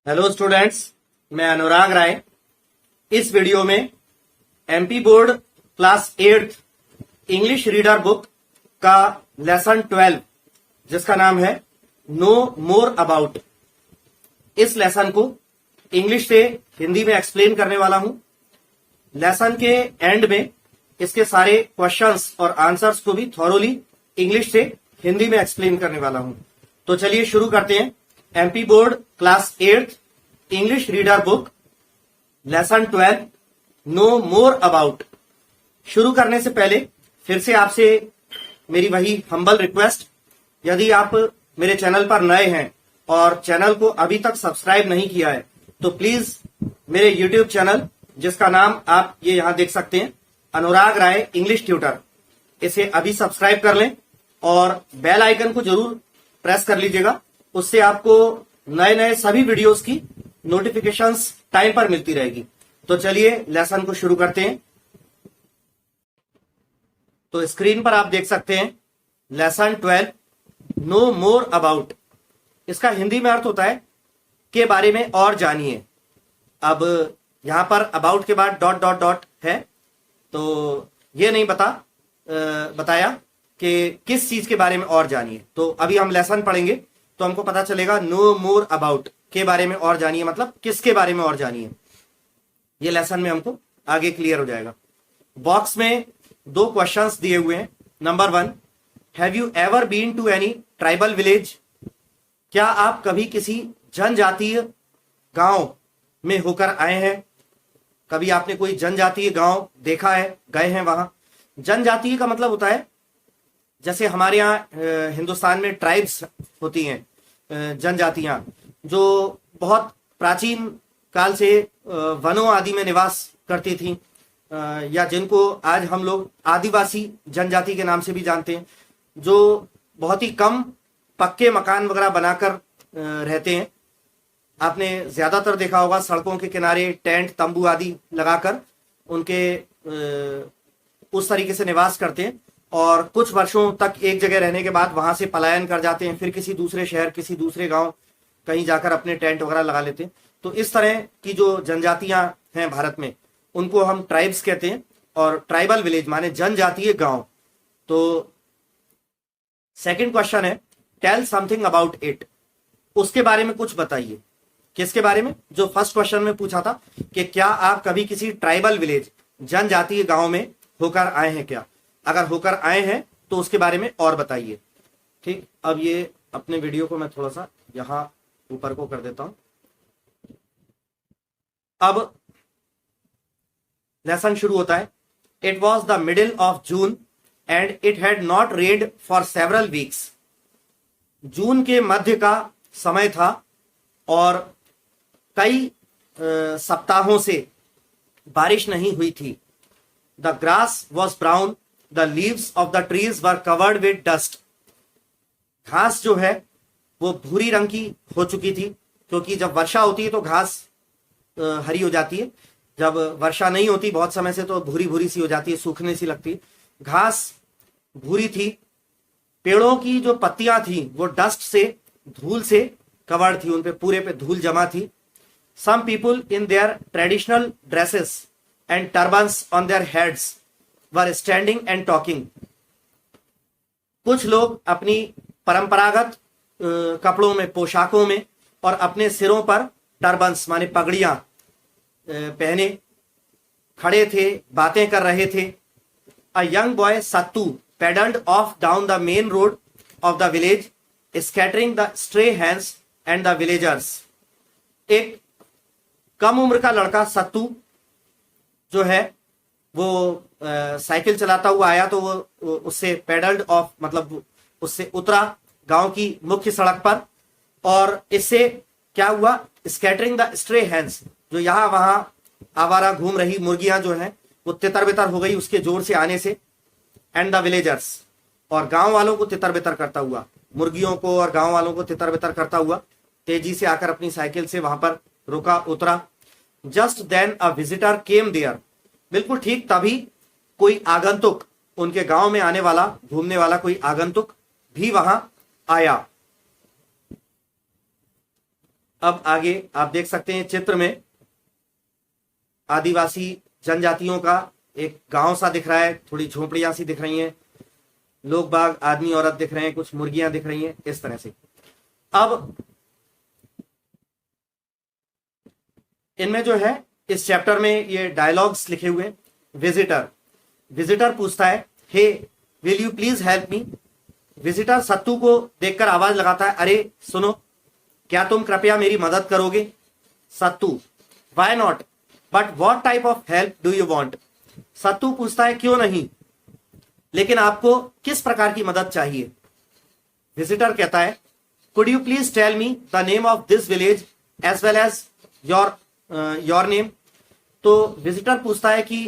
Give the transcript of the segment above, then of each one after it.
Hello students, मैं अनुराग राय। इस video में MP board class 8 English reader book का लेसन 12 जिसका नाम है नो मोर अबाउट, इस लेसन को इंग्लिश से हिंदी में एक्सप्लेन करने वाला हूं। लेसन के एंड में इसके सारे क्वेश्चंस और आंसर्स को भी थॉरोली इंग्लिश से हिंदी में एक्सप्लेन करने वाला हूं। तो चलिए शुरू करते हैं। MP board class 8 English reader book lesson 12 no more about. शुरू करने से पहले फिर से आपसे मेरी वही हम्बल रिक्वेस्ट, यदि आप मेरे चैनल पर नए हैं और चैनल को अभी तक सब्सक्राइब नहीं किया है तो प्लीज मेरे यूट्यूब चैनल, जिसका नाम आप ये यहां देख सकते हैं, अनुराग राय इंग्लिश ट्यूटर, इसे अभी सब्सक्राइब कर लें और बेल आइकन को जरूर प्रेस कर लीजिएगा। उससे आपको नए नए सभी वीडियोस की नोटिफिकेशंस टाइम पर मिलती रहेगी। तो चलिए लेसन को शुरू करते हैं। तो स्क्रीन पर आप देख सकते हैं लेसन 12 नो मोर अबाउट। इसका हिंदी में अर्थ होता है के बारे में और जानिए। अब यहां पर अबाउट के बाद डॉट डॉट डॉट है, तो ये नहीं बताया कि किस चीज के बारे में और जानिए। तो अभी हम लेसन पढ़ेंगे तो हमको पता चलेगा नो मोर अबाउट के बारे में और जानिए मतलब किसके बारे में और जानिए। ये लेसन में हमको आगे क्लियर हो जाएगा। बॉक्स में दो क्वेश्चंस दिए हुए हैं। Number 1, have you ever been to any tribal village? क्या आप कभी किसी जनजातीय गांव में होकर आए हैं? कभी आपने कोई जनजातीय गांव देखा है, गए हैं वहां? जनजातीय का मतलब होता है जैसे हमारे यहाँ हिंदुस्तान में ट्राइब्स होती हैं, जनजातियां जो बहुत प्राचीन काल से वनों आदि में निवास करती थी, या जिनको आज हम लोग आदिवासी जनजाति के नाम से भी जानते हैं, जो बहुत ही कम पक्के मकान वगैरह बनाकर रहते हैं। आपने ज्यादातर देखा होगा सड़कों के किनारे टेंट तंबू आदि लगाकर उनके उस तरीके से निवास करते हैं और कुछ वर्षों तक एक जगह रहने के बाद वहां से पलायन कर जाते हैं, फिर किसी दूसरे शहर, किसी दूसरे गांव कहीं जाकर अपने टेंट वगैरह लगा लेते हैं। तो इस तरह की जो जनजातियां हैं भारत में, उनको हम ट्राइब्स कहते हैं। और ट्राइबल विलेज माने जनजातीय गांव। तो सेकंड क्वेश्चन है टेल समथिंग अबाउट इट, उसके बारे में कुछ बताइए। किसके बारे में? जो फर्स्ट क्वेश्चन में पूछा था कि क्या आप कभी किसी ट्राइबल विलेज जनजातीय गांव में होकर आए हैं क्या? अगर होकर आए हैं तो उसके बारे में और बताइए। ठीक, अब ये अपने वीडियो को मैं थोड़ा सा यहां ऊपर को कर देता हूं। अब लेसन शुरू होता है। It was the middle of June and it had not rained for several weeks. जून के मध्य का समय था और कई सप्ताहों से बारिश नहीं हुई थी। The grass was brown, the leaves of the trees were covered with dust. घास जो है वो भूरी रंग की हो चुकी थी, क्योंकि जब वर्षा होती है तो घास हरी हो जाती है, जब वर्षा नहीं होती बहुत समय से तो भूरी भूरी सी हो जाती है, सूखने सी लगती है। घास भूरी थी। पेड़ों की जो पत्तियां थी वो डस्ट से, धूल से कवर्ड थी, उन पे पूरे पे धूल जमा थी। Some people in their traditional dresses and turbans on their heads were standing and talking. कुछ लोग अपनी परंपरागत कपड़ों में, पोशाकों में और अपने सिरों पर टर्बन्स माने पगड़ियां पहने खड़े थे, बातें कर रहे थे। A young boy Sattu pedalled off down the main road of the village scattering the stray hands and the villagers. एक कम उम्र का लड़का सत्तू जो है वो साइकिल चलाता हुआ आया, तो वो उससे पेडल्ड ऑफ मतलब उससे उतरा गांव की मुख्य सड़क पर, और इससे क्या हुआ, स्कैटरिंग द स्ट्रे हैंड्स, जो यहां वहां आवारा घूम रही मुर्गियां जो हैं वो तितर बितर हो गई उसके जोर से आने से। एंड द विलेजर्स, और गांव वालों को तितर बितर करता हुआ, मुर्गियों को और गांव वालों को तितर बितर करता हुआ तेजी से आकर अपनी साइकिल से वहां पर रुका, उतरा। Just then a visitor came there. बिल्कुल ठीक तभी कोई आगंतुक, उनके गांव में आने वाला, घूमने वाला कोई आगंतुक भी वहां आया। अब आगे आप देख सकते हैं चित्र में आदिवासी जनजातियों का एक गांव सा दिख रहा है, थोड़ी झोपड़ियां सी दिख रही हैं, लोग बाग आदमी औरत दिख रहे हैं, कुछ मुर्गियां दिख रही हैं, इस तरह से। अब इनमें जो है इस चैप्टर में ये डायलॉग्स लिखे हुए हैं। विजिटर, विजिटर पूछता है hey will you please help me. Visitor Sattu को देखकर आवाज लगाता है, अरे सुनो, क्या तुम कृपया मेरी मदद करोगे। Sattu, why not, but what type of help do you want. Sattu पूछता है क्यों नहीं, लेकिन आपको किस प्रकार की मदद चाहिए। विजिटर कहता है could you please tell me the name of this village as well as your name. तो विजिटर पूछता है कि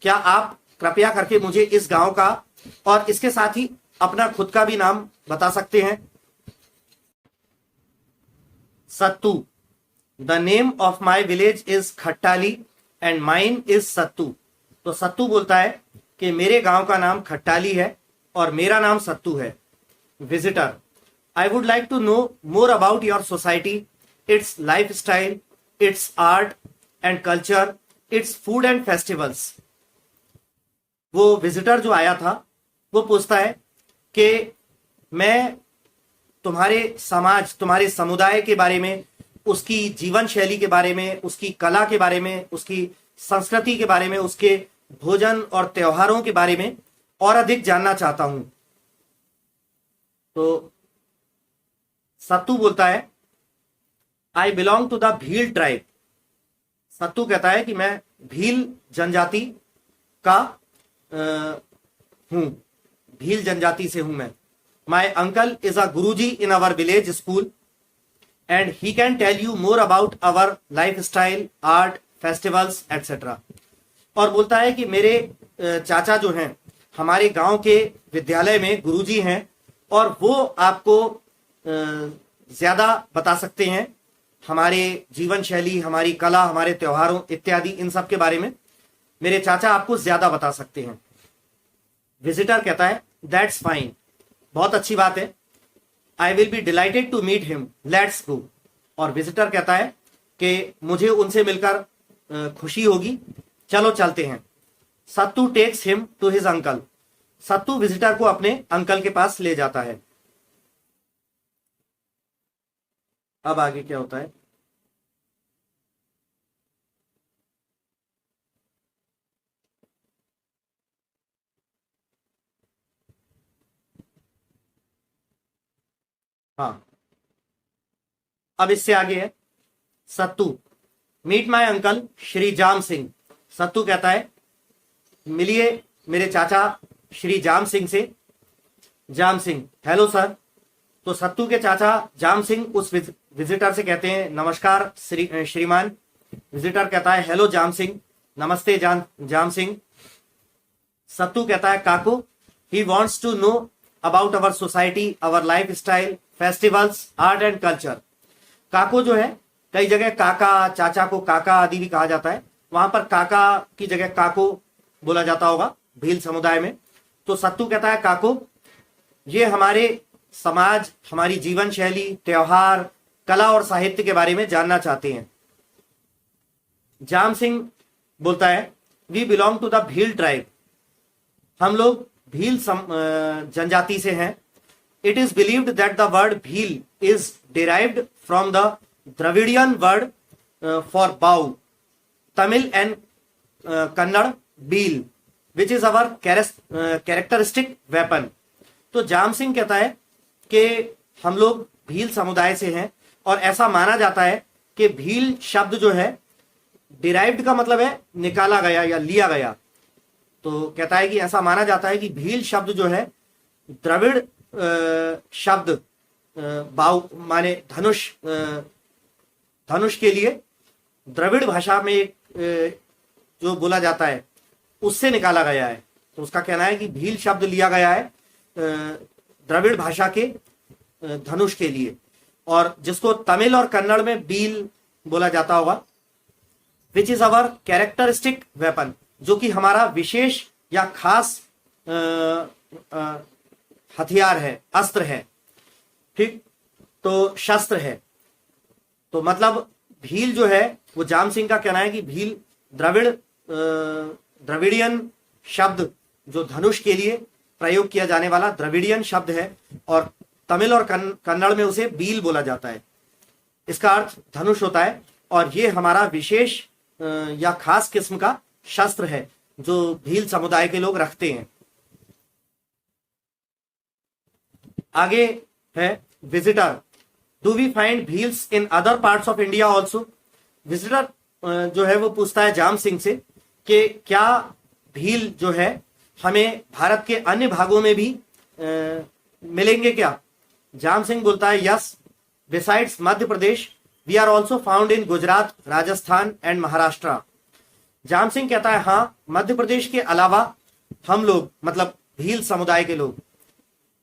क्या आप कृपया करके मुझे इस गांव का और इसके साथ ही अपना खुद का भी नाम बता सकते हैं। Sattu, the name of my village is Khattali and mine is Sattu. तो सत्तू बोलता है कि मेरे गांव का नाम खट्टाली है और मेरा नाम सत्तू है। Visitor, I would like to know more about your society, its life style, its art and culture, its food and festivals. वो विजिटर जो आया था वो पूछता है कि मैं तुम्हारे समाज, तुम्हारे समुदाय के बारे में, उसकी जीवन शैली के बारे में, उसकी कला के बारे में, उसकी संस्कृति के बारे में, उसके भोजन और त्योहारों के बारे में और अधिक जानना चाहता हूं। तो सत्तू बोलता है I belong to the Bhil tribe. Sattu कहता है कि मैं भील जनजाति का हूं, भील जनजाति से हूं मैं। My uncle is a guruji in our village school and he can tell you more about our life style, art, festivals etcetera. और बोलता है कि मेरे चाचा जो हैं हमारे गांव के विद्यालय में गुरुजी हैं और वो आपको ज्यादा बता सकते हैं हमारे जीवन शैली, हमारी कला, हमारे त्योहारों इत्यादि, इन सब के बारे में मेरे चाचा आपको ज्यादा बता सकते हैं। विजिटर कहता है दैट्स फाइन, बहुत अच्छी बात है। I will be delighted to meet him, let's go. और विजिटर कहता है कि मुझे उनसे मिलकर खुशी होगी, चलो चलते हैं। Sattu takes him to his uncle. Sattu visitor को अपने अंकल के पास ले जाता है। अब आगे क्या होता है। हाँ, अब इससे आगे है सत्तू, मीट माय अंकल श्री जाम सिंह। सत्तू कहता है मिलिए मेरे चाचा श्री जाम सिंह से। जाम सिंह, हेलो सर। तो सत्तू के चाचा जाम सिंह उस विजिटर से कहते हैं नमस्कार श्रीमान। विजिटर कहता है हेलो जाम सिंह, नमस्ते जाम सिंह। सत्तू कहता है काकू, he wants to know about our society, our life style, festivals, art and culture. काको जो है, कई जगह काका, चाचा को काका आदि भी कहा जाता है, वहां पर काका की जगह काको बोला जाता होगा भील समुदाय में। तो सत्तू कहता है काको, ये हमारे समाज, हमारी जीवन शैली, त्योहार, कला और साहित्य के बारे में जानना चाहते हैं। जाम सिंह बोलता है we belong to the Bhil tribe, हम लोग भील जनजाति से हैं। It is believed that the word Bhil is derived from the Dravidian word for bow, Tamil and Kannada bil, which is our characteristic weapon. तो जाम सिंह कहता है कि हम लोग भील समुदाय से हैं और ऐसा माना जाता है कि भील शब्द जो है, डिराइव्ड का मतलब है निकाला गया या लिया गया। तो कहता है कि ऐसा माना जाता है कि भील शब्द जो है द्रविड़ शब्द बाउ माने धनुष, धनुष के लिए द्रविड़ भाषा में एक जो बोला जाता है उससे निकाला गया है। तो उसका कहना है कि भील शब्द लिया गया है द्रविड़ भाषा के धनुष के लिए, और जिसको तमिल और कन्नड़ में बील बोला जाता होगा, विच इज अवर कैरेक्टरिस्टिक वेपन, जो कि हमारा विशेष या खास हथियार है, अस्त्र है, ठीक, तो शस्त्र है। तो मतलब भील जो है वो जाम सिंह का कहना है कि भील द्रविडियन शब्द जो धनुष के लिए प्रयोग किया जाने वाला द्रविडियन शब्द है और तमिल और कन्नड़ में उसे बील बोला जाता है। इसका अर्थ धनुष होता है और ये हमारा विशेष या खास किस्म का शस्त्र है जो भील समुदाय के लोग रखते हैं। आगे है visitor. Do we find Bhils in other parts of India also. Visitor जो है वो पूछता है जाम सिंह से कि क्या भील जो है हमें भारत के अन्य भागों में भी मिलेंगे क्या। जाम सिंह बोलता है yes, besides Madhya Pradesh we are also found in Gujarat, Rajasthan and Maharashtra. Jam Singh कहता है हाँ, मध्य प्रदेश के अलावा हम लोग मतलब भील समुदाय के लोग,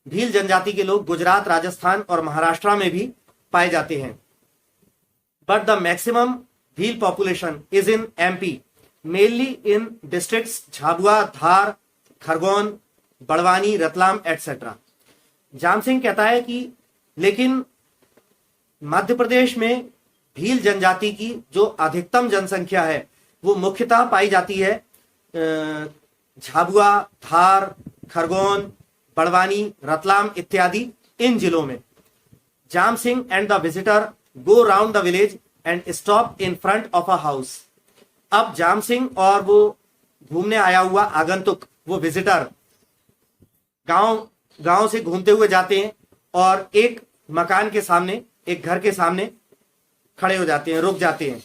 भील जनजाति के लोग गुजरात, राजस्थान और महाराष्ट्र में भी पाए जाते हैं। But the maximum Bhil population is in MP, mainly in districts Jhabua, Dhar, Khargone, Barwani, Ratlam etcetera. Jam Singh कहता है कि लेकिन मध्य प्रदेश में भील जनजाति की जो अधिकतम जनसंख्या है वो मुख्यतः पाई जाती है झाबुआ, धार, खरगोन, बड़वानी, रतलाम इत्यादि इन जिलों में। Jam Singh and the visitor go round the village and stop in front of a house. अब जाम सिंह और वो घूमने आया हुआ आगंतुक, वो विजिटर गांव से घूमते हुए जाते हैं और एक मकान के सामने, एक घर के सामने खड़े हो जाते हैं, रुक जाते हैं।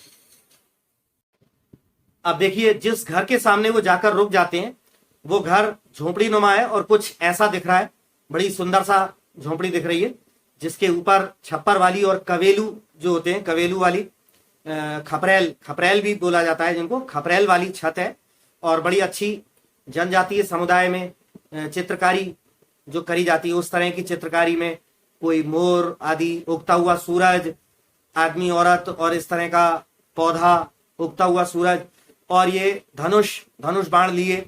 अब देखिए जिस घर के सामने वो जाकर रुक जाते हैं वो घर झोपड़ी नुमा है और कुछ ऐसा दिख रहा है, बड़ी सुंदर सा झोपड़ी दिख रही है जिसके ऊपर छप्पर वाली और कवेलू जो होते हैं, कवेलू वाली खपरेल भी बोला जाता है जिनको, खपरेल वाली छत है और बड़ी अच्छी जनजातीय समुदाय में चित्रकारी जो करी जाती है उस तरह की चित्रकारी में कोई मोर आदि, उगता हुआ सूरज, आदमी औरत और इस तरह का पौधा, उगता हुआ सूरज और ये धनुष बाण लिए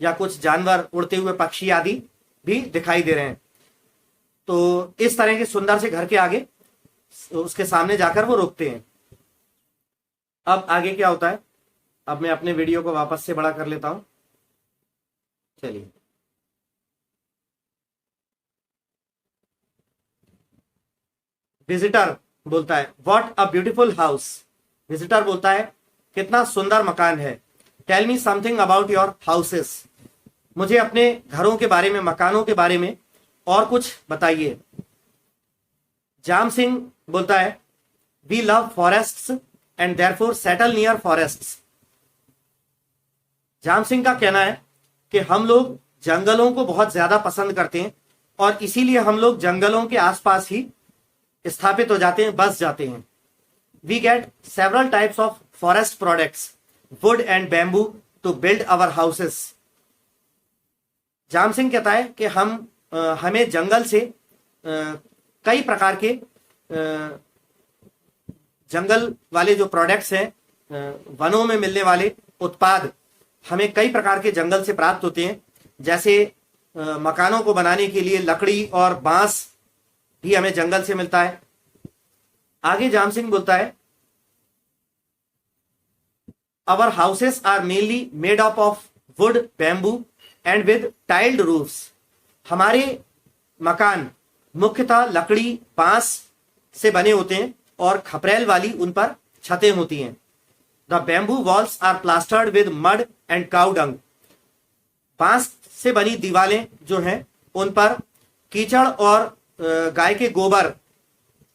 या कुछ जानवर, उड़ते हुए पक्षी आदि भी दिखाई दे रहे हैं। तो इस तरह के सुंदर से घर के आगे उसके सामने जाकर वो रुकते हैं। अब आगे क्या होता है, अब मैं अपने वीडियो को वापस से बड़ा कर लेता हूं। चलिए, विजिटर बोलता है what a beautiful house. Visitor बोलता है कितना सुंदर मकान है। Tell me something about your houses. मुझे अपने घरों के बारे में, मकानों के बारे में और कुछ बताइए। जाम सिंह बोलता है we love forests and therefore settle near forests. Jam Singh का कहना है कि हम लोग जंगलों को बहुत ज्यादा पसंद करते हैं और इसीलिए हम लोग जंगलों के आसपास ही स्थापित हो जाते हैं, बस जाते हैं। We get several types of forest products, wood and bamboo to build our houses. Jam Singh कहता है कि हमें जंगल से कई प्रकार के जंगल वाले जो प्रोडक्ट्स हैं, वनों में मिलने वाले उत्पाद हमें कई प्रकार के जंगल से प्राप्त होते हैं। जैसे मकानों को बनाने के लिए लकड़ी और बांस भी हमें जंगल से मिलता है। आगे जाम सिंह बोलता है our houses are mainly made up of wood, bamboo and with tiled roofs. हमारे मकान मुख्यतः लकड़ी, बांस से बने होते हैं और खपरेल वाली उन पर छतें होती हैं। The bamboo walls are plastered with mud and cow dung. बांस से बनी दीवारें जो हैं उन पर कीचड़ और गाय के गोबर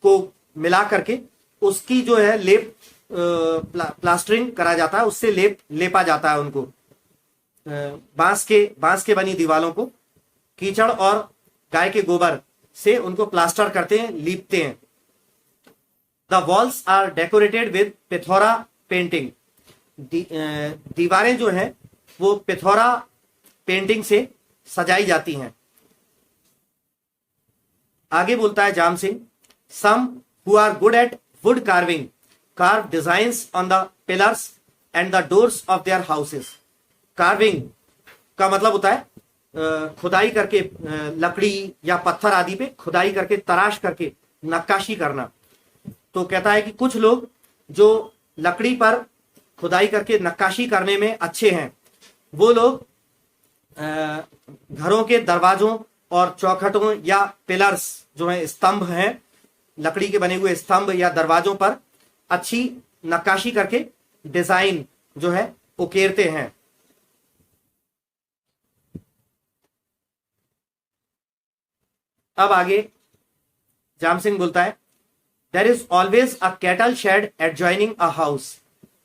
को मिला करके उसकी जो है लेप प्लास्टरिंग करा जाता है, उससे लेपा जाता है उनको। बांस के बनी दीवारों को कीचड़ और गाय के गोबर से उनको प्लास्टर करते हैं, लीपते हैं। The walls are decorated with Pithora painting. दीवारें जो हैं वो पिथौरा पेंटिंग से सजाई जाती हैं। आगे बोलता है Jam Singh some who are good at wood carving carve designs on the pillars and the doors of their houses. Carving का मतलब होता है खुदाई करके, लकड़ी या पत्थर आदि पे खुदाई करके, तराश करके नक्काशी करना। तो कहता है कि कुछ लोग जो लकड़ी पर खुदाई करके नक्काशी करने में अच्छे हैं, वो लोग घरों के दरवाजों और चौखटों या पिलर्स जो है, स्तंभ हैं, लकड़ी के बने हुए स्तंभ या दरवाजों पर अच्छी नक्काशी करके डिजाइन जो है उकेरते हैं। अब आगे जाम सिंह बोलता है, there is always a cattle shed adjoining a house.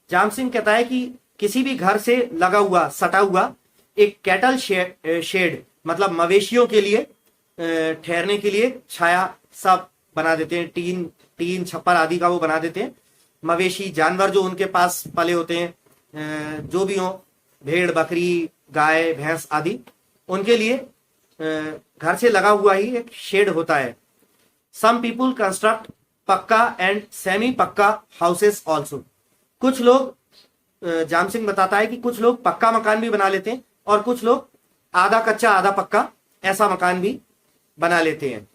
Jam Singh कहता है कि किसी भी घर से लगा हुआ, सटा हुआ एक कैटल शेड मतलब मवेशियों के लिए ठहरने के लिए छाया सब बना देते हैं, टीन छप्पर आदि का वो बना देते हैं। मवेशी जानवर जो उनके पास पले होते हैं, जो भी हो, भेड़ बकरी गाय भैंस आदि, उनके लिए घर से लगा हुआ ही एक शेड होता है। सम पीपुल कंस्ट्रक्ट पक्का एंड सेमी पक्का हाउसेस ऑल्सो। कुछ लोग, जाम सिंह बताता है कि कुछ लोग पक्का मकान भी बना लेते हैं और कुछ लोग आधा कच्चा आधा पक्का ऐसा मकान भी बना लेते हैं।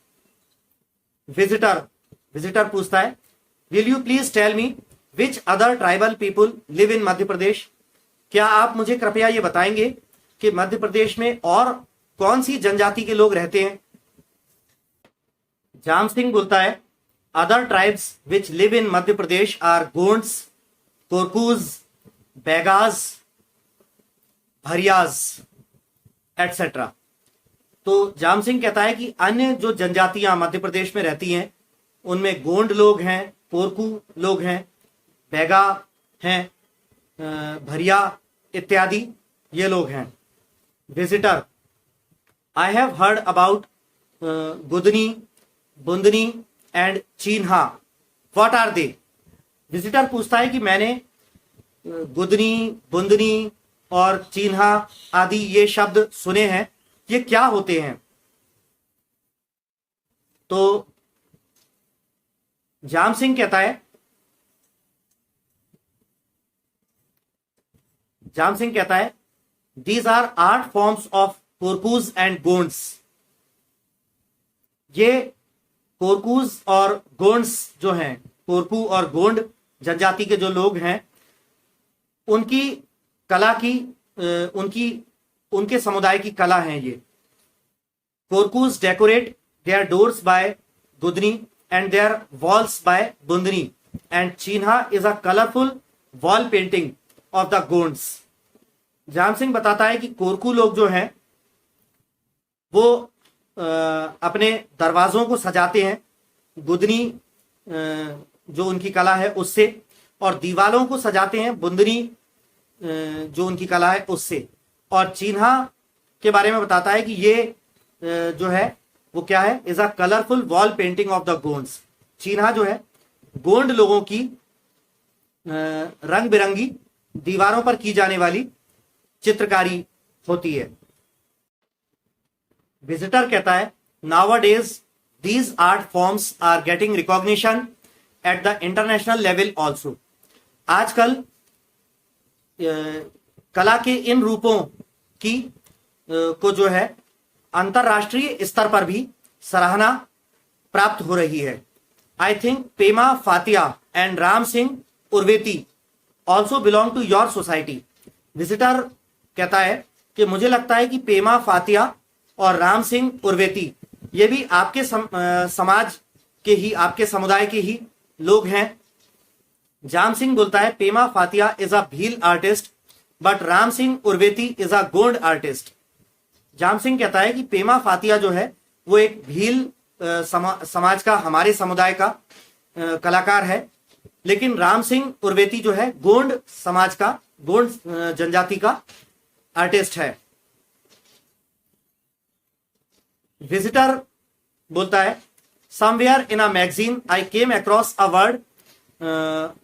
विजिटर पूछता है, will you please tell me which other tribal people live in Madhya Pradesh. क्या आप मुझे कृपया ये बताएंगे कि मध्य प्रदेश में और कौन सी जनजाति के लोग रहते हैं। जाम सिंह बोलता है, other tribes which live in Madhya Pradesh are Gonds, Korkus, Baigas, Bhariyas etcetera. तो जाम सिंह कहता है कि अन्य जो जनजातियां मध्य प्रदेश में रहती हैं उनमें गोंड लोग हैं, कोरकू लोग हैं, बैगा हैं, भरिया इत्यादि ये लोग हैं। Visitor, I have heard about Gudni, Bundni and Chinha, what are they. Visitor पूछता है कि मैंने गुदनी, बुंदनी और चीन्हा आदि ये शब्द सुने हैं, ये क्या होते हैं। तो जाम सिंह कहता है these are art forms of Korkus and Gonds. ये कोरकूज और गोंड्स जो हैं, कोरकू और गोंड जनजाति के जो लोग हैं, उनकी कला की उनके समुदाय की कला है ये। Korkus decorate their doors by Gudni and their walls by Bundni and Chinha is a colourful wall painting of the Gonds. Jam Singh बताता है कि कोरकू लोग जो हैं वो अपने दरवाजों को सजाते हैं गुदनी जो उनकी कला है उससे, और दीवालों को सजाते हैं बुंदनी जो उनकी कला है उससे। और चीन्हा के बारे में बताता है कि ये जो है वो क्या है, is a colourful wall painting of the Gonds. Chinha जो है गोंड लोगों की रंग बिरंगी दीवारों पर की जाने वाली चित्रकारी होती है। विजिटर कहता है, nowadays these art forms are getting recognition at the international level also. आजकल कला के इन रूपों की को जो है अंतरराष्ट्रीय स्तर पर भी सराहना प्राप्त हो रही है। I think Pema Fatiya and Ram Singh Urveti also belong to your society. Visitor कहता है कि मुझे लगता है कि पेमा फातिया और राम सिंह उर्वेती ये भी आपके समाज के ही, आपके समुदाय के ही लोग हैं। जाम सिंह बोलता है, Pema Fatiya is a Bhil artist but Ram Singh Urveti is a Gond artist. Jam Singh कहता है कि पेमा फातिया जो है वो एक भील समाज का, हमारे समुदाय का कलाकार है, लेकिन राम सिंह उर्वेती जो है गोंड समाज का, गोंड जनजाति का आर्टिस्ट है। विजिटर बोलता है, somewhere in a magazine I came across a word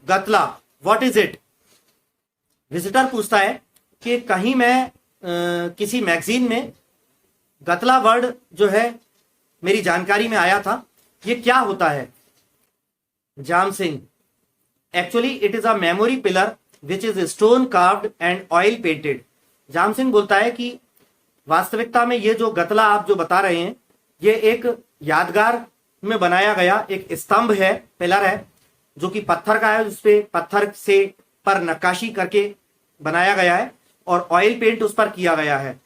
Gatla, what is it. Visitor पूछता है कि कहीं मैं किसी मैगजीन में गतला वर्ड जो है मेरी जानकारी में आया था, ये क्या होता है। Jam Singh, actually it is a memory pillar which is stone carved and oil painted. Jam Singh बोलता है कि वास्तविकता में ये जो गतला आप जो बता रहे हैं, ये एक यादगार में बनाया गया एक स्तंभ है, पिलर है, जो कि पत्थर का है, उसपे पत्थर से पर नक्काशी करके बनाया गया है और ऑयल पेंट उस पर किया गया है।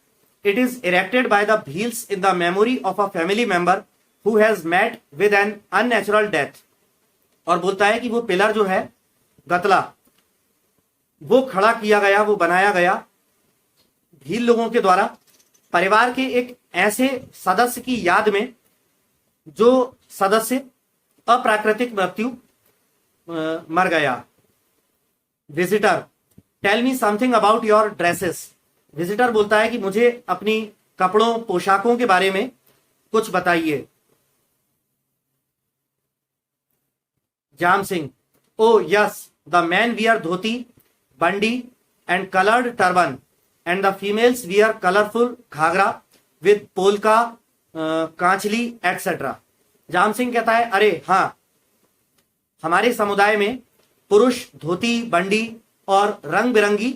It is erected by the wheels in the memory of a family member who has met with an unnatural death. और बोलता है कि वो पिलर जो है गतला, वो खड़ा किया गया, वो बनाया गया भील लोगों के द्वारा परिवार के एक ऐसे सदस्य की याद में जो सदस्य अप्राकृतिक मृत्यु मर गया। Visitor, tell me something about your dresses. Visitor बोलता है कि मुझे अपनी कपड़ों पोशाकों के बारे में कुछ बताइए। Jam Singh, oh yes, the man wear dhoti bandi and coloured turban and the females wear colourful Ghaghara with polka kanchli etcetera. Jam Singh कहता है, अरे हाँ, हमारे समुदाय में पुरुष धोती बंडी और रंग बिरंगी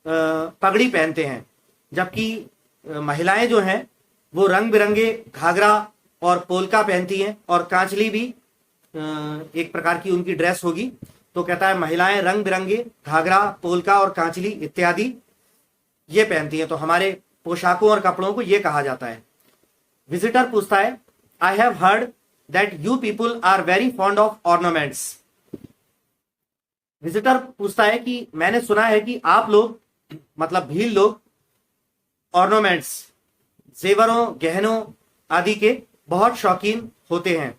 पगड़ी पहनते हैं, जबकि महिलाएं जो हैं वो रंग बिरंगे घाघरा और पोलका पहनती हैं और कांचली भी एक प्रकार की उनकी ड्रेस होगी। तो कहता है महिलाएं रंग बिरंगे घाघरा, पोलका और कांचली इत्यादि ये पहनती हैं, तो हमारे पोशाकों और कपड़ों को ये कहा जाता है। विजिटर पूछता है, I have heard that you people are very fond of ornaments. Visitor पूछता है कि मैंने सुना है कि आप लोग, मतलब भील लोग, ऑर्नामेंट्स, जेवरों गहनों आदि के बहुत शौकीन होते हैं।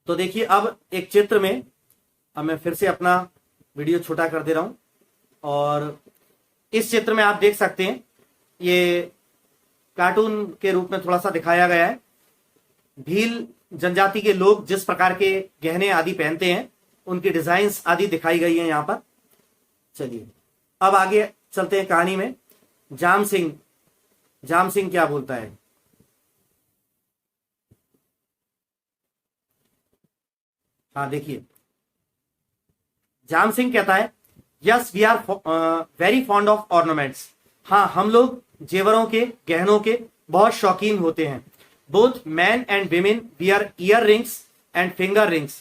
तो देखिए अब एक चित्र में, अब मैं फिर से अपना वीडियो छोटा कर दे रहा हूं और इस चित्र में आप देख सकते हैं, ये कार्टून के रूप में थोड़ा सा दिखाया गया है। भील जनजाति के लोग जिस प्रकार के गहने आदि पहनते हैं उनकी डिजाइन्स आदि दिखाई गई है यहां पर। चलिए अब आगे चलते हैं कहानी में। जाम सिंह क्या बोलता है। हाँ देखिए, जाम सिंह कहता है, yes we are very fond of ornaments. हाँ, हम लोग जेवरों के गहनों के बहुत शौकीन होते हैं। Both man and women wear year rings and finger rings.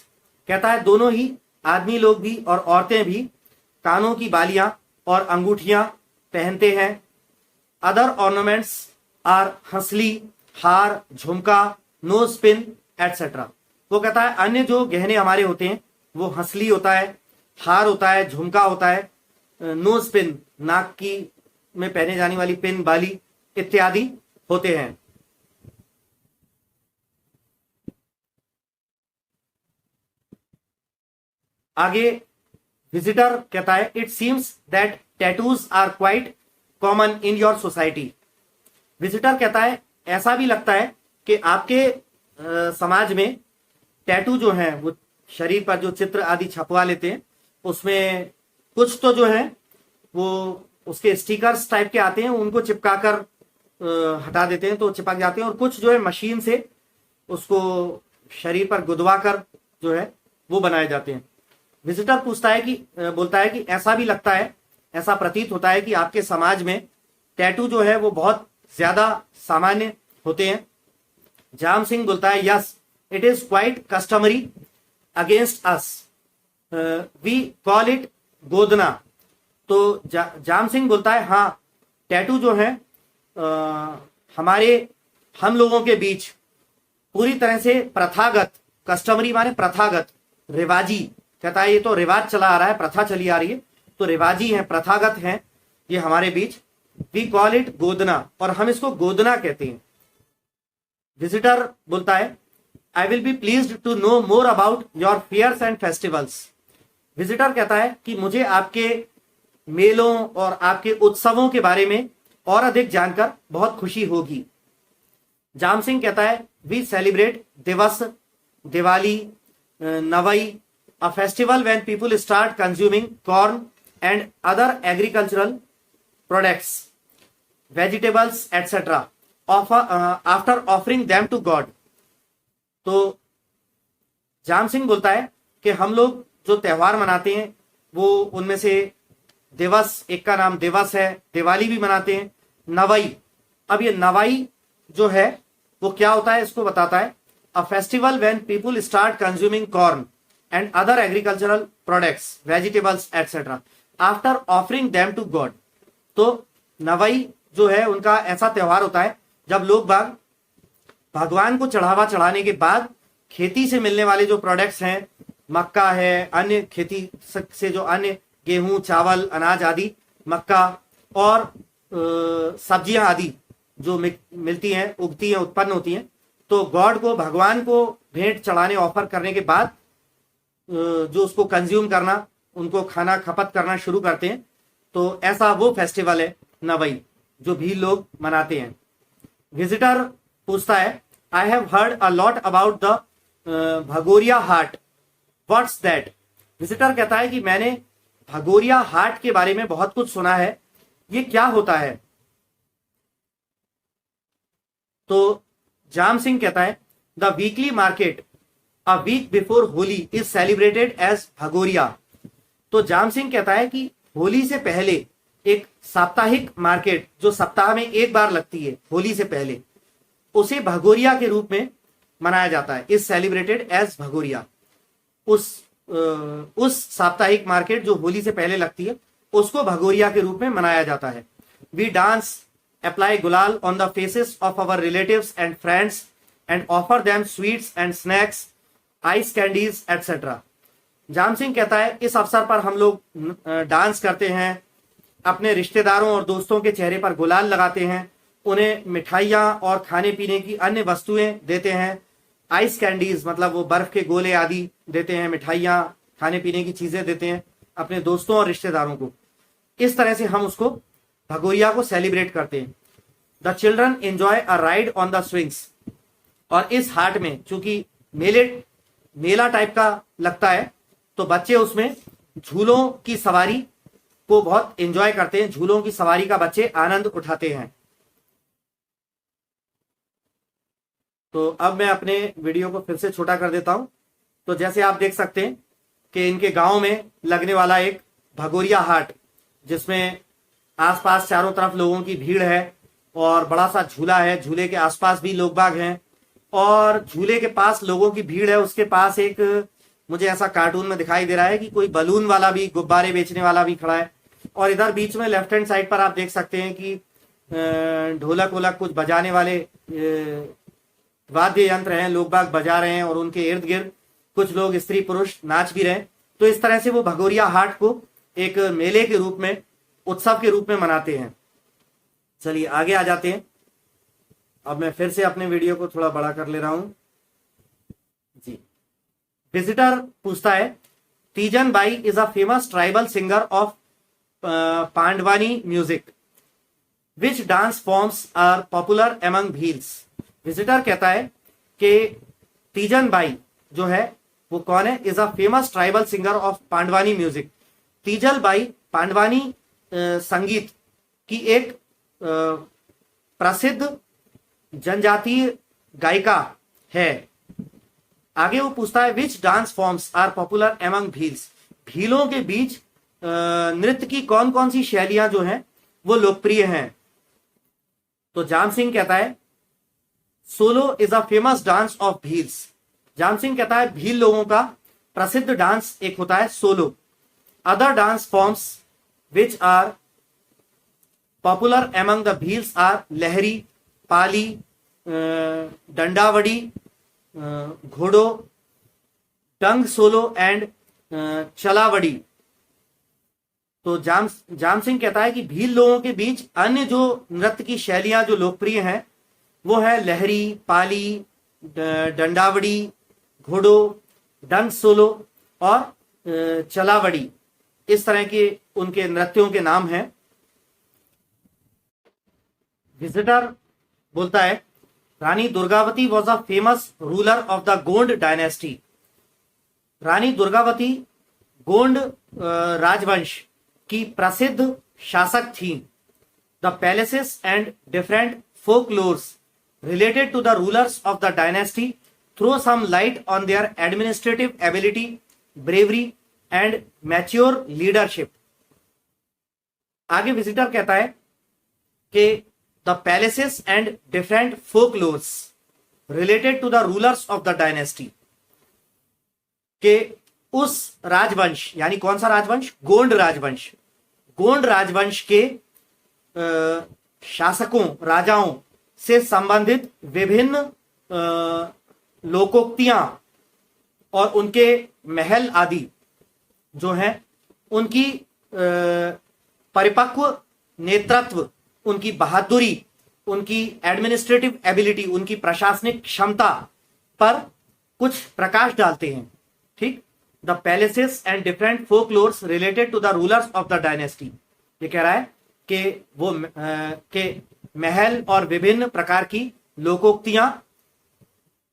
कहता है दोनों ही आदमी लोग भी और औरतें भी कानों की बालियां और अंगूठियां पहनते हैं। अदर ऑर्नामेंट्स आर हंसली, हार, झुमका, नोज पिन एटसेट्रा। वो कहता है अन्य जो गहने हमारे होते हैं वो हंसली होता है, हार होता है, झुमका होता है, नोज पिन, नाक की में पहने जाने वाली पिन, बाली इत्यादि होते हैं। आगे विजिटर कहता है, it seems that tattoos are quite common in your society. Visitor कहता है ऐसा भी लगता है कि आपके समाज में टैटू जो है वो शरीर पर जो चित्र आदि छपवा लेते हैं, उसमें कुछ तो जो है वो उसके स्टिकर्स टाइप के आते हैं, उनको चिपका कर हटा देते हैं तो चिपक जाते हैं, और कुछ जो है मशीन से उसको शरीर पर गुदवा कर जो है वो बनाए जाते हैं। विजिटर पूछता है कि बोलता है कि ऐसा भी लगता है, ऐसा प्रतीत होता है कि आपके समाज में टैटू जो है वो बहुत ज्यादा सामान्य होते हैं। जाम सिंह बोलता है, yes it is quite customary against us, we call it godna. तो जाम सिंह बोलता है हाँ, टैटू जो है हम लोगों के बीच पूरी तरह से प्रथागत, कस्टमरी माने प्रथागत, रिवाजी। कहता है ये तो रिवाज चला आ रहा है, प्रथा चली आ रही है, तो रिवाजी है, प्रथागत है ये हमारे बीच। वी कॉल इट गोदना, और हम इसको गोदना कहते हैं। विजिटर बोलता है, I will be pleased to know more about your fairs and festivals. Visitor कहता है कि मुझे आपके मेलों और आपके उत्सवों के बारे में और अधिक जानकर बहुत खुशी होगी। जाम सिंह कहता है, वी सेलिब्रेट दिवस, Diwali, नवई, a festival when people start consuming corn and other agricultural products, vegetables, etc. After offering them to God. तो जाम सिंह बोलता है कि हम लोग जो त्योहार मनाते हैं वो उनमें से दिवस, एक का नाम दिवस है, दिवाली भी मनाते हैं, नवई। अब ये नवाई जो है वो क्या होता है इसको बताता है। A festival when people start consuming corn and other agricultural products, vegetables etcetera after offering them to god. तो नवई जो है उनका ऐसा त्योहार होता है जब लोग बाग भगवान को चढ़ावा चढ़ाने के बाद खेती से मिलने वाले जो प्रोडक्ट्स हैं, मक्का है, अन्य खेती से जो अन्य गेहूं, चावल, अनाज आदि, मक्का और सब्जियां आदि जो मिलती हैं, उगती हैं, उत्पन्न होती हैं, तो गॉड को, भगवान को भेंट चढ़ाने, ऑफर करने के बाद जो उसको कंज्यूम करना, उनको खाना खपत करना शुरू करते हैं। तो ऐसा वो फेस्टिवल है नवई जो भी लोग मनाते हैं। विजिटर पूछता है, I have heard a lot about the Bhagoria haat, what's that. Visitor कहता है कि मैंने भगोरिया हाट के बारे में बहुत कुछ सुना है, ये क्या होता है। तो जाम सिंह कहता है, the weekly market a week before Holi is celebrated as Bhagoria. तो जाम सिंह कहता है कि होली से पहले एक साप्ताहिक मार्केट जो सप्ताह में एक बार लगती है होली से पहले, उसे भगोरिया के रूप में मनाया जाता है, इज सेलिब्रेटेड एज भगोरिया। उस साप्ताहिक मार्केट जो होली से पहले लगती है उसको भगोरिया के रूप में मनाया जाता है। We dance, apply gulal on the faces of our relatives and friends and offer them sweets and snacks, ice candies etcetera. Jam Singh कहता है इस अवसर पर हम लोग डांस करते हैं, अपने रिश्तेदारों और दोस्तों के चेहरे पर गुलाल लगाते हैं, उन्हें मिठाइयाँ और खाने पीने की अन्य वस्तुएं देते हैं, आइस कैंडीज मतलब वो बर्फ के गोले आदि देते हैं, मिठाइयाँ, खाने पीने की चीजें देते हैं अपने दोस्तों और रिश्तेदारों को। इस तरह से हम उसको भगोरिया को सेलिब्रेट करते हैं। The children enjoy a ride on the swings. और इस हाट में चूंकि मेला टाइप का लगता है तो बच्चे उसमें झूलों की सवारी को बहुत एंजॉय करते हैं, झूलों की सवारी का बच्चे आनंद उठाते हैं। तो अब मैं अपने वीडियो को फिर से छोटा कर देता हूं। तो जैसे आप देख सकते हैं कि इनके गांव में लगने वाला एक भगोरिया हाट, जिसमें आसपास चारों तरफ लोगों की भीड़ है और बड़ा सा झूला है, झूले के आसपास भी लोग बाग हैं और झूले के पास लोगों की भीड़ है, उसके पास एक मुझे ऐसा कार्टून में दिखाई दे रहा है कि कोई बलून वाला भी, गुब्बारे बेचने वाला भी खड़ा है। और इधर बीच में लेफ्ट हैंड साइड पर आप देख सकते हैं कि ढोलक वोलक कुछ बजाने वाले वाद्य यंत्र हैं, लोग बाग बजा रहे हैं और उनके इर्द गिर्द कुछ लोग स्त्री पुरुष नाच भी रहे हैं। तो इस तरह से वो भगोरिया हाट को एक मेले के रूप में, उत्सव के रूप में मनाते हैं। चलिए आगे आ जाते हैं। अब मैं फिर से अपने वीडियो को थोड़ा बड़ा कर ले रहा हूं जी। विजिटर पूछता है, Teejan Bai is a famous tribal singer of Pandavani music, which dance forms are popular among Bhils. Visitor कहता है कि तीजन बाई जो है वो कौन है, is a famous tribal singer of Pandavani music. Teejal Bai Pandwani संगीत की एक प्रसिद्ध जनजातीय गायिका है। आगे वो पूछता है, which dance forms are popular among Bhils. भीलों के बीच नृत्य की कौन कौन सी शैलियां जो हैं वो लोकप्रिय हैं। तो जाम सिंह कहता है, solo is a famous dance of Bhils. Jam Singh कहता है भील लोगों का प्रसिद्ध डांस एक होता है solo. Other dance forms which are popular among the Bhils are Lahri, Pali, Dandavadi, Ghodo, टंग सोलो एंड चलावड़ी। तो जाम सिंह कहता है कि भील लोगों के बीच अन्य जो नृत्य की शैलियां जो लोकप्रिय हैं वो है लहरी, पाली, डंडावड़ी, घोड़ो, डंग सोलो और चलावड़ी। इस तरह के उनके नृत्यों के नाम हैं। विजिटर बोलता है, Rani Durgavati was a famous ruler of the Gond dynasty. Rani Durgavati Gond राजवंश की प्रसिद्ध शासक थी। The palaces and different folklores related to the rulers of the dynasty throw some light on their administrative ability, bravery and mature leadership। आगे visitor कहता है कि the palaces and different folklores related to the rulers of the dynasty, के उस राजवंश, यानी कौन सा राजवंश? गोंड राजवंश। गोंड राजवंश के शासकों, राजाओं से संबंधित विभिन्न लोकोक्तियां और उनके महल आदि जो हैं, उनकी परिपक्व नेतृत्व, उनकी बहादुरी, उनकी एडमिनिस्ट्रेटिव एबिलिटी, उनकी प्रशासनिक क्षमता पर कुछ प्रकाश डालते हैं। ठीक, the palaces and different folklores related to the rulers of the dynasty. ये कह रहा है कि वो के महल और विभिन्न प्रकार की लोकोक्तियां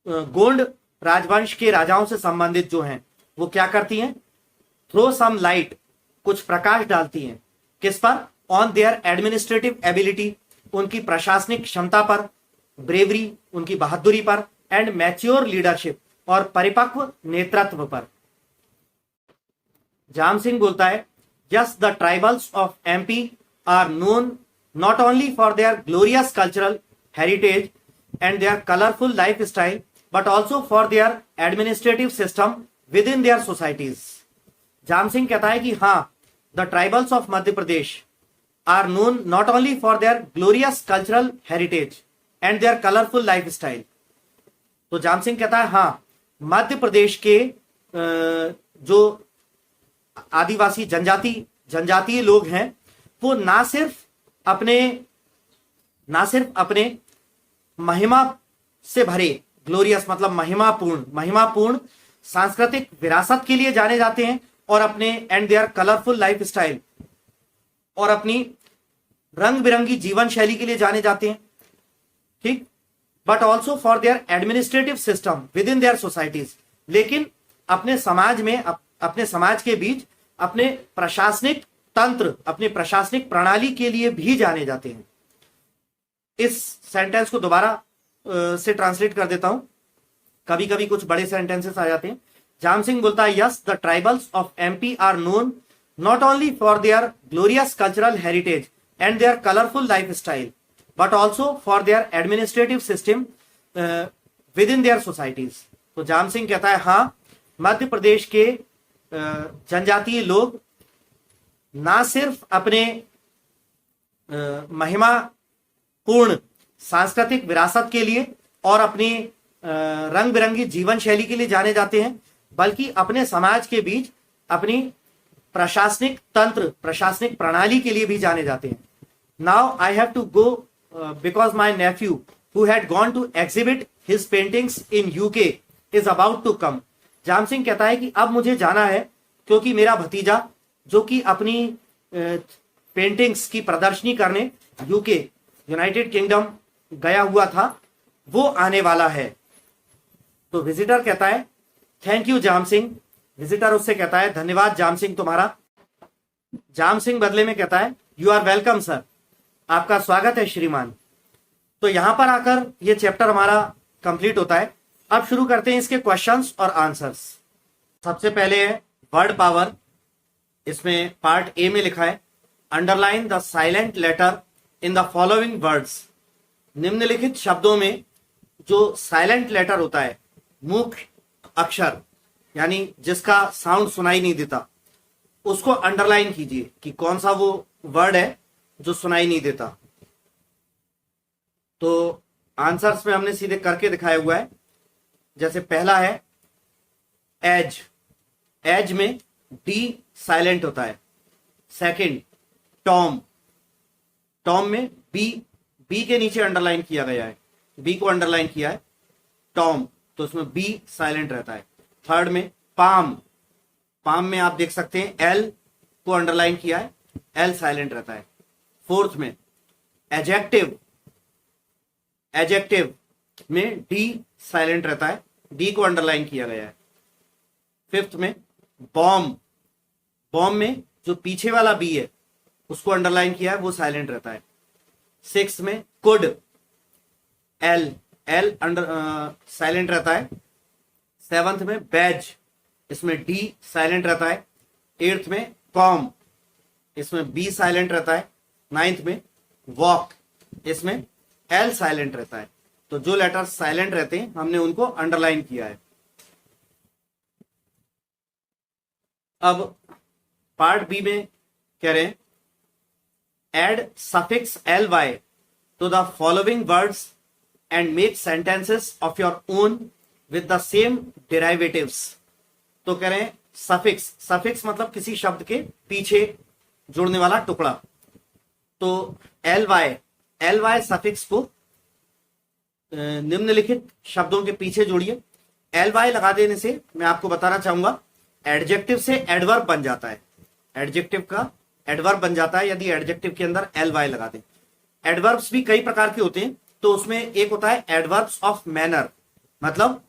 गोंड राजवंश के राजाओं से संबंधित जो हैं, वो क्या करती हैं? थ्रो सम लाइट, कुछ प्रकाश डालती हैं। किस पर? ऑन देयर एडमिनिस्ट्रेटिव एबिलिटी, उनकी प्रशासनिक क्षमता पर, ब्रेवरी, उनकी बहादुरी पर, एंड मैच्योर लीडरशिप, और परिपक्व नेतृत्व पर। जाम सिंह बोलता है, yes the tribals of MP are known not only for their glorious cultural heritage and their colourful life style, but also for their administrative system within their societies. Jam Singh कहता है कि हाँ, the tribals of Madhya Pradesh are known not only for their glorious cultural heritage and their colourful life style. तो जाम सिंह कहता है हाँ, मध्य प्रदेश के जो आदिवासी जनजातीय लोग हैं, वो ना सिर्फ अपने महिमा से भरे, ग्लोरियस मतलब महिमापूर्ण सांस्कृतिक विरासत के लिए जाने जाते हैं, और अपने and their colourful life style, और अपनी रंग बिरंगी जीवन शैली के लिए जाने जाते हैं। ठीक, but also for their administrative system within their societies, लेकिन अपने समाज में, अपने समाज के बीच, अपने प्रशासनिक तंत्र, अपने प्रशासनिक प्रणाली के लिए भी जाने जाते हैं। इस सेंटेंस को दोबारा से ट्रांसलेट कर देता हूं, कभी कभी कुछ बड़े सेंटेंसेस आ जाते हैं। जाम सिंह बोलता है, yes the tribals of MP are known not only for their glorious cultural heritage and their colourful life style, but also for their administrative system within their societies. तो जाम सिंह कहता है हाँ, मध्य प्रदेश के जनजातीय लोग ना सिर्फ अपने महिमापूर्ण सांस्कृतिक विरासत के लिए और अपनी रंग बिरंगी जीवन शैली के लिए जाने जाते हैं, बल्कि अपने समाज के बीच अपनी प्रशासनिक तंत्र, प्रशासनिक प्रणाली के लिए भी जाने जाते हैं। Now I have to go because my nephew who had gone to exhibit his paintings in UK is about to come. Jam Singh कहता है कि अब मुझे जाना है, क्योंकि मेरा भतीजा जो कि अपनी पेंटिंग्स की प्रदर्शनी करने यूके, यूनाइटेड किंगडम गया हुआ था, वो आने वाला है। तो विजिटर कहता है thank you jam Singh. Visitor उससे कहता है धन्यवाद जाम सिंह तुम्हारा। जाम सिंह बदले में कहता है यू आर वेलकम सर, आपका स्वागत है श्रीमान। तो यहां पर आकर ये चैप्टर हमारा कंप्लीट होता है। अब शुरू करते हैं इसके क्वेश्चंस और आंसर्स। सबसे पहले है वर्ड पावर। इसमें पार्ट ए में लिखा है underline the silent letter in the following words. निम्नलिखित शब्दों में जो साइलेंट लेटर होता है, मूक अक्षर, यानी जिसका साउंड सुनाई नहीं देता, उसको अंडरलाइन कीजिए कि कौन सा वो वर्ड है जो सुनाई नहीं देता। तो आंसर्स में हमने सीधे करके दिखाया हुआ है। जैसे पहला है एज, एज में डी साइलेंट होता है। सेकंड टॉम, टॉम में बी, बी के नीचे अंडरलाइन किया गया है, बी को अंडरलाइन किया है टॉम, तो उसमें बी साइलेंट रहता है। थर्ड में पाम, पाम में आप देख सकते हैं एल को अंडरलाइन किया है, एल साइलेंट रहता है। फोर्थ में एडजेक्टिव, एडजेक्टिव में डी साइलेंट रहता है, डी को अंडरलाइन किया गया है। फिफ्थ में बॉम्ब, बॉम्ब में जो पीछे वाला बी है उसको अंडरलाइन किया है, वो साइलेंट रहता है। सिक्स में could, L, L under silent रहता है। सेवंथ में बैज, इसमें डी साइलेंट रहता है। एट्थ में कॉम, इसमें बी साइलेंट रहता है। नाइन्थ में वॉक, इसमें एल साइलेंट रहता है। तो जो लेटर्स साइलेंट रहते हैं हमने उनको अंडरलाइन किया है। अब पार्ट बी में कह रहे हैं add suffix L Y to the following words and make sentences of your own with the same derivatives. तो कह रहे हैं सफिक्स, सफिक्स मतलब किसी शब्द के पीछे जुड़ने वाला टुकड़ा। तो एल वाई सफिक्स को निम्नलिखित शब्दों के पीछे जोड़िए। एल वाई लगा देने से मैं आपको बताना चाहूंगा एडजेक्टिव से एडवर्ब बन जाता है, एडजेक्टिव का एडवर्ब बन जाता है यदि एडजेक्टिव के अंदर एल वाई लगा दें। एडवर्ब्स भी कई प्रकार के होते हैं, तो उसमें एक होता है एडवर्ब्स ऑफ मैनर, मतलब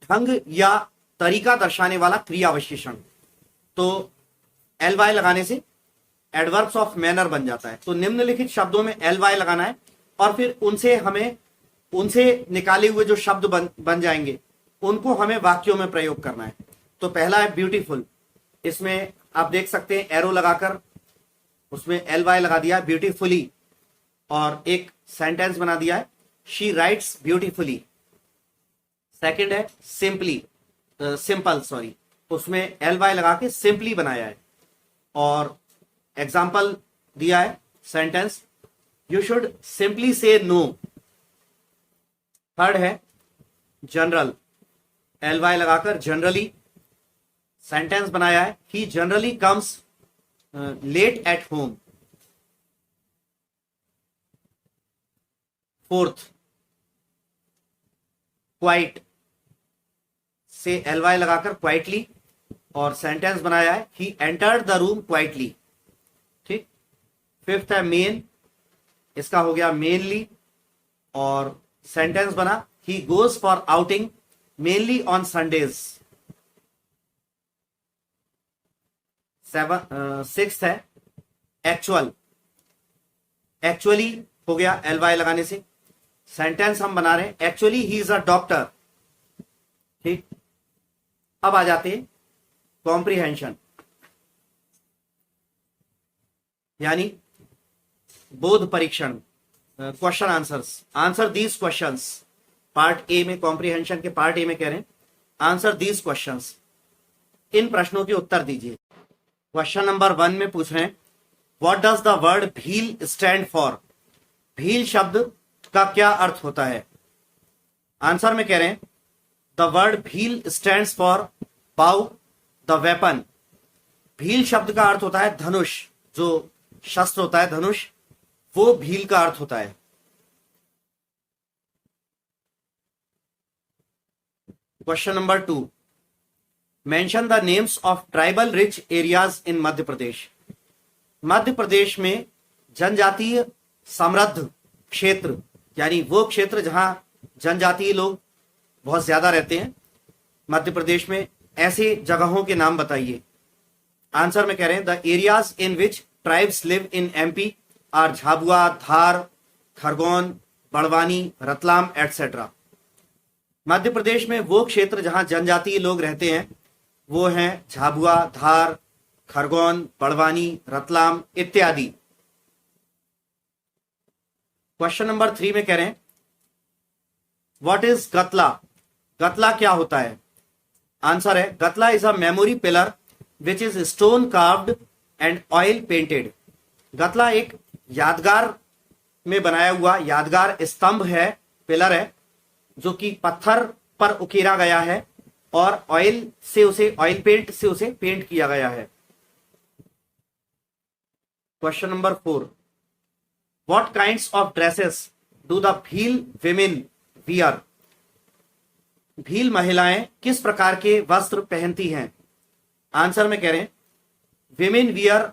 ढंग या तरीका दर्शाने वाला क्रिया विशेषण। तो एल वाई लगाने से एडवर्ब्स ऑफ मैनर बन जाता है। तो निम्नलिखित शब्दों में एल वाई लगाना है और फिर उनसे निकाले हुए जो शब्द बन जाएंगे उनको हमें वाक्यों में प्रयोग करना है। तो पहला है ब्यूटीफुल, इसमें आप देख सकते हैं एरो लगाकर उसमें एल वाई लगा दिया ब्यूटीफुली और एक सेंटेंस बना दिया है शी राइट्स ब्यूटीफुली। सेकंड है सिंपल, उसमें एल वाई लगा के सिंपली बनाया है और एग्जाम्पल दिया है sentence you should simply say no. Third है जनरल, एल वाई लगाकर जनरली सेंटेंस बनाया है he generally comes late at home. Fourth quite से एल वाई लगाकर क्वाइटली और सेंटेंस बनाया है he entered the room quietly. ठीक। फिफ्थ है मेन, इसका हो गया मेनली और सेंटेंस बना he goes for outing mainly on Sundays. Sixth है एक्चुअल, एक्चुअली हो गया एल वाई लगाने से। सेंटेंस हम बना रहे हैं actually he is a doctor. ठीक। अब आ जाते हैं कॉम्प्रिहेंशन, यानी बोध परीक्षण, question answers. Answer these questions, part A में, कॉम्प्रिहेंशन के पार्ट ए में कह रहे हैं आंसर दीज क्वेश्चंस, इन प्रश्नों के उत्तर दीजिए। क्वेश्चन नंबर 1 में पूछ रहे हैं what does the word Bhil stand for. Bhil शब्द का क्या अर्थ होता है। आंसर में कह रहे हैं the word Bhil stands for बाउ द वेपन। भील शब्द का अर्थ होता है धनुष, जो शस्त्र होता है धनुष, वो भील का अर्थ होता है। Question number 2, mention the names of tribal rich areas in Madhya Pradesh. Madhya Pradesh में जनजातीय समृद्ध क्षेत्र, यानी वो क्षेत्र जहां जनजातीय लोग बहुत ज्यादा रहते हैं, मध्य प्रदेश में ऐसे जगहों के नाम बताइए। आंसर में कह रहे हैं the areas in which tribes live in MP are Jhabua, Dhar, Khargone, Barwani, Ratlam etcetera. Madhya Pradesh में वो क्षेत्र जहां जनजातीय लोग रहते हैं वो हैं झाबुआ, धार, खरगोन, बड़वानी, रतलाम इत्यादि। क्वेश्चन नंबर 3 में कह रहे हैं व्हाट इज गतला। गतला क्या होता है। आंसर है gatla is a memory pillar which is stone carved and oil painted. गतला एक यादगार में बनाया हुआ यादगार स्तंभ है, पिलर है, जो कि पत्थर पर उकेरा गया है और ऑयल पेंट से उसे पेंट किया गया है। Question number 4, what kinds of dresses do the Bhil women wear. Bhil महिलाएं किस प्रकार के वस्त्र पहनती हैं। आंसर में कह रहे हैं women wear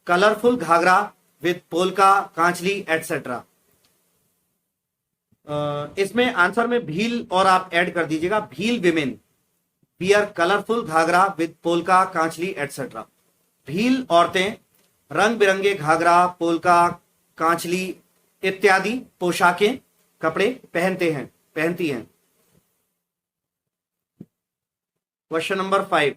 colourful Ghaghara with polka, kanchli etcetera. इसमें आंसर में भील और आप ऐड कर दीजिएगा, Bhil women wear colourful Ghaghara with polka, kanchli etcetera. Bhil औरतें रंग बिरंगे घाघरा, पोलका, कांचली इत्यादि पोशाकें, कपड़े पहनती हैं। Question number 5,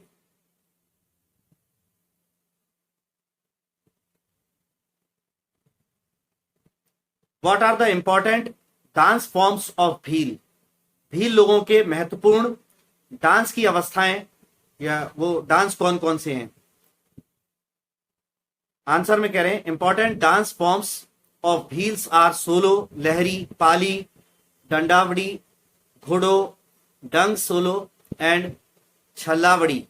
what are the important dance forms of Bhil, Bhil लोगों के महत्वपूर्ण डांस की अवस्थाएं या वो डांस कौन कौन से हैं। आंसर में कह रहे हैं important dance forms of Bhils are Solo, Lahri, Pali, Dandavadi, Ghodo, Dang solo and छल्लावड़ी।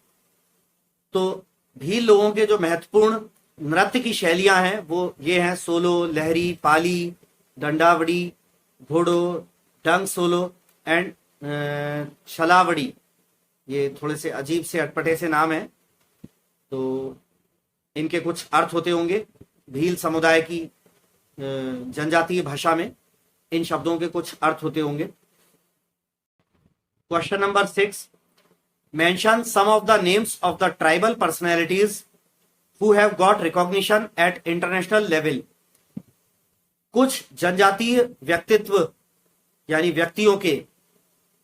तो भील लोगों के जो महत्वपूर्ण नृत्य की शैलियां हैं वो ये हैं solo, Lahri, Pali, Dandavadi, Ghodo, Dang solo and छलावड़ी। ये थोड़े से अजीब से अटपटे से नाम हैं, तो इनके कुछ अर्थ होते होंगे। भील समुदाय की जनजातीय भाषा में इन शब्दों के कुछ अर्थ होते होंगे। Question number 6, mention some of the names of the tribal personalities who have got recognition at international level. कुछ जनजातीय व्यक्तित्व यानी व्यक्तियों के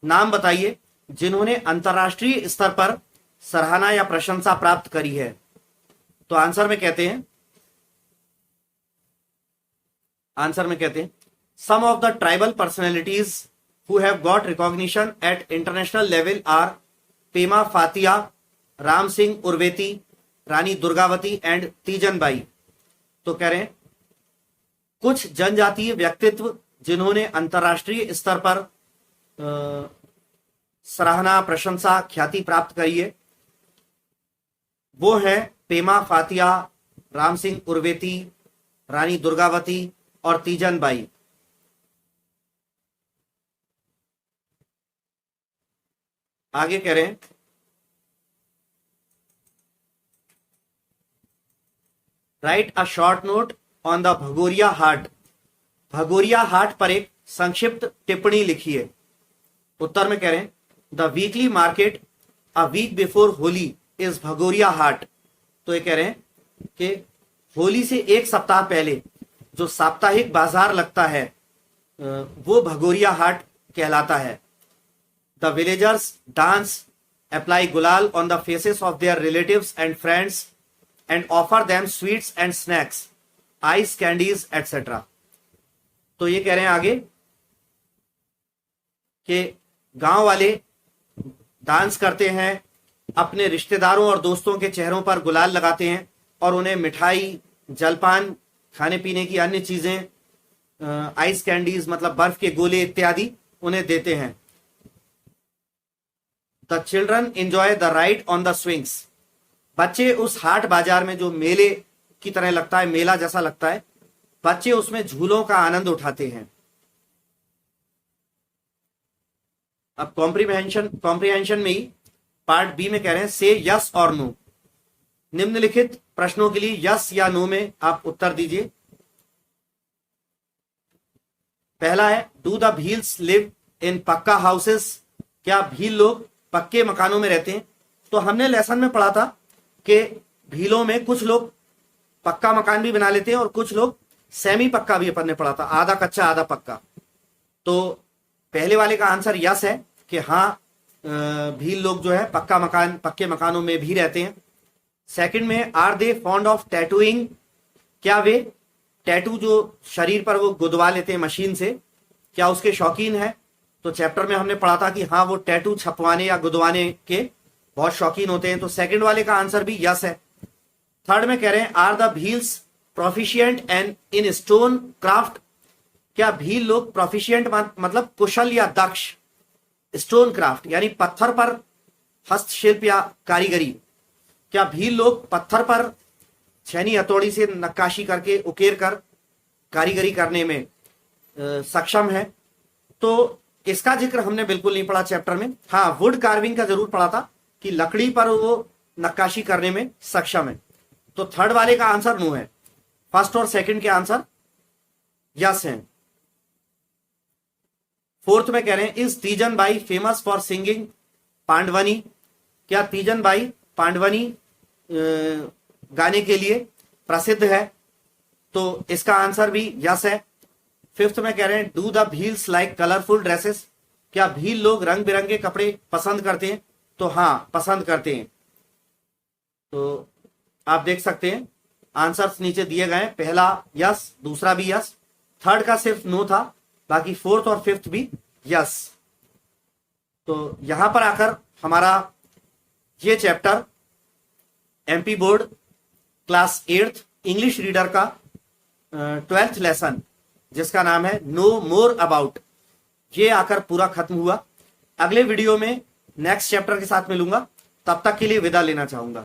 नाम बताइए जिन्होंने अंतरराष्ट्रीय स्तर पर सराहना या प्रशंसा प्राप्त करी है। तो आंसर में कहते हैं some of the tribal personalities who have got recognition at international level are Pema Fatiya, Ram Singh Urveti, Rani Durgavati and Teejan Bai. तो कह रहे हैं कुछ जनजातीय व्यक्तित्व जिन्होंने अंतरराष्ट्रीय स्तर पर सराहना, प्रशंसा, ख्याति प्राप्त करी है वो है पेमा फातिया, राम सिंह उर्वेती, रानी दुर्गावती और तीजन बाई। आगे कह रहे हैं write a short note on the Bhagoria Haat. Bhagoria Haat पर एक संक्षिप्त टिप्पणी लिखिए। उत्तर में कह रहे हैं the weekly market a week before Holi is Bhagoria Haat. तो ये कह रहे हैं कि होली से एक सप्ताह पहले जो साप्ताहिक बाजार लगता है वो भगोरिया हाट कहलाता है। The villagers dance, apply gulal on the faces of their relatives and friends and offer them sweets and snacks, ice candies etcetera. तो ये कह रहे हैं आगे कि गांव वाले डांस करते हैं, अपने रिश्तेदारों और दोस्तों के चेहरों पर गुलाल लगाते हैं और उन्हें मिठाई, जलपान, खाने पीने की अन्य चीजें, आइस कैंडीज मतलब बर्फ के गोले इत्यादि उन्हें देते हैं। The children enjoy the ride on the swings. बच्चे उस हाट बाजार में जो मेले की तरह लगता है, मेला जैसा लगता है, बच्चे उसमें झूलों का आनंद उठाते हैं। अब कॉम्प्रीहेंशन में ही पार्ट बी में कह रहे हैं से यस और नो। निम्नलिखित प्रश्नों के लिए यस या नो में आप उत्तर दीजिए। पहला है do the Bhils live in पक्का हाउसेस। क्या भील लोग पक्के मकानों में रहते हैं? तो हमने लेसन में पढ़ा था कि भीलों में कुछ लोग पक्का मकान भी बना लेते हैं और कुछ लोग सेमी पक्का भी अपन ने पढ़ा था, आधा कच्चा आधा पक्का। तो पहले वाले का आंसर यस है कि हाँ भील लोग जो है पक्के मकानों में भी रहते हैं। सेकंड में are they fond of tattooing. क्या वे टैटू जो शरीर पर वो गुदवा लेते हैं मशीन से, क्या उसके शौकीन है? तो चैप्टर में हमने पढ़ा था कि हाँ वो टैटू छपवाने या गुदवाने के बहुत शौकीन होते हैं। तो सेकंड वाले का आंसर भी यस है। थर्ड में कह रहे हैं are the Bhils proficient and in stone craft. क्या भील लोग प्रोफिशिएंट मतलब कुशल या दक्ष स्टोन क्राफ्ट यानी पत्थर पर हस्तशिल्प या कारीगरी, क्या भील लोग पत्थर पर छैनी हथौड़ी से नक्काशी करके उकेर कर कारीगरी करने में सक्षम है? तो इसका जिक्र हमने बिल्कुल नहीं पढ़ा चैप्टर में। हाँ वुड कार्विंग का जरूर पढ़ा था कि लकड़ी पर वो नक्काशी करने में सक्षम है। तो थर्ड वाले का आंसर नो है। फर्स्ट और सेकंड के आंसर यस हैं। फोर्थ में कह रहे हैं is Teejan Bai famous for singing Pandavani. क्या तीजन बाई पांडवनी गाने के लिए प्रसिद्ध है? तो इसका आंसर भी यस है। फिफ्थ में कह रहे हैं do the Bhils like colourful dresses. क्या भील लोग रंग बिरंगे कपड़े पसंद करते हैं? तो हाँ पसंद करते हैं। तो आप देख सकते हैं आंसर्स नीचे दिए गए। पहला यस, दूसरा भी यस, थर्ड का सिर्फ नो था, बाकी फोर्थ और फिफ्थ भी यस। तो यहां पर आकर हमारा ये chapter MP board class 8th English reader का 12th लेसन जिसका नाम है नो मोर अबाउट, ये आकर पूरा खत्म हुआ। अगले वीडियो में नेक्स्ट चैप्टर के साथ मिलूंगा, तब तक के लिए विदा लेना चाहूंगा।